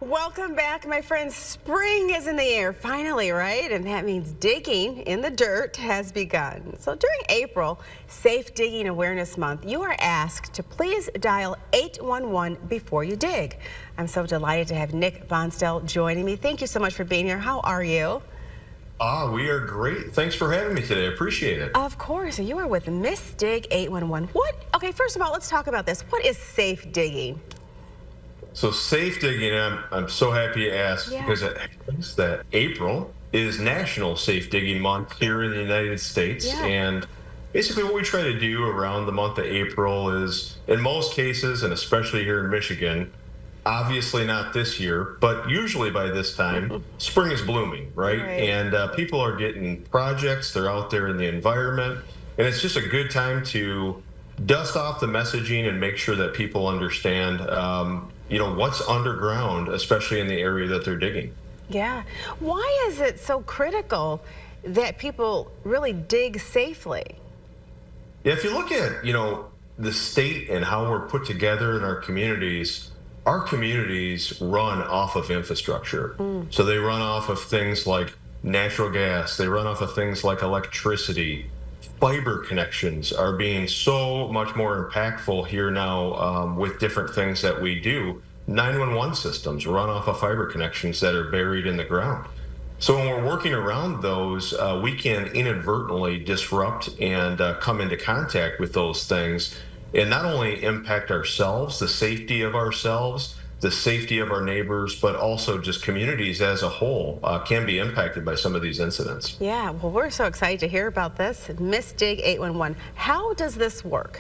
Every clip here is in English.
Welcome back, my friends. Spring is in the air, finally, right? And that means digging in the dirt has begun. So during April, Safe Digging Awareness Month, you are asked to please dial 811 before you dig. I'm so delighted to have Nick Bonstel joining me. Thank you so much for being here. How are you? We are great. Thanks for having me today. I appreciate it. Of course. You are with Miss Dig 811. Okay, first of all, let's talk about this. What is safe digging? So safe digging, I'm so happy you asked because it happens that April is National Safe Digging Month here in the United States. And basically what we try to do around the month of April is, in most cases, and especially here in Michigan, obviously not this year, but usually by this time, spring is blooming, right? And people are getting projects, they're out there in the environment, and it's just a good time to dust off the messaging and make sure that people understand what's underground, especially in the area that they're digging. Yeah. Why is it so critical that people really dig safely? Yeah, if you look at, the state and how we're put together in our communities run off of infrastructure. So they run off of things like natural gas, they run off of things like electricity. Fiber connections are being so much more impactful here now with different things that we do. 911 systems run off of fiber connections that are buried in the ground. So when we're working around those, we can inadvertently disrupt and come into contact with those things and not only impact ourselves, the safety of ourselves, the safety of our neighbors, but also just communities as a whole can be impacted by some of these incidents. Yeah, well, we're so excited to hear about this. Miss Dig 811. How does this work?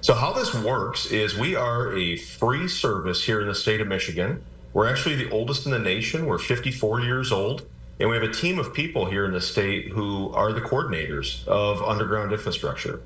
So how this works is we are a free service here in the state of Michigan. We're actually the oldest in the nation. We're 54 years old. And we have a team of people here in the state who are the coordinators of underground infrastructure.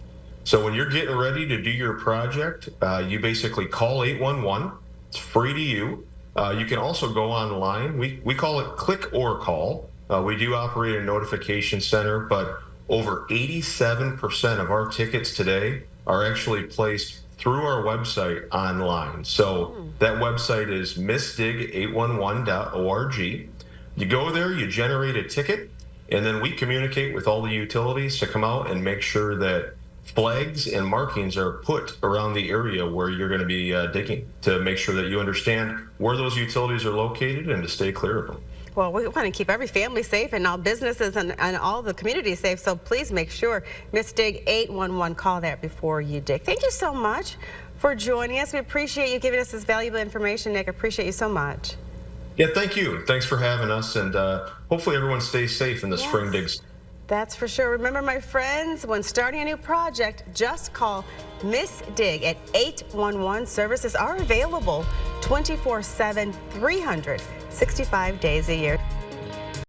So when you're getting ready to do your project, you basically call 811. It's free to you. You can also go online. We call it click or call. We do operate a notification center, but over 87% of our tickets today are actually placed through our website online. So that website is missdig811.org. You go there, you generate a ticket, and then we communicate with all the utilities to come out and make sure that flags and markings are put around the area where you're going to be digging to make sure that you understand where those utilities are located and to stay clear of them. Well, we want to keep every family safe and all businesses and all the community safe, so please make sure Miss Dig 811, call that before you dig. Thank you so much for joining us. We appreciate you giving us this valuable information, Nick. I appreciate you so much. Yeah, thank you. Thanks for having us, and hopefully everyone stays safe in the spring digs. That's for sure. Remember, my friends, when starting a new project, just call Miss Dig at 811. Services are available 24/7, 365 days a year.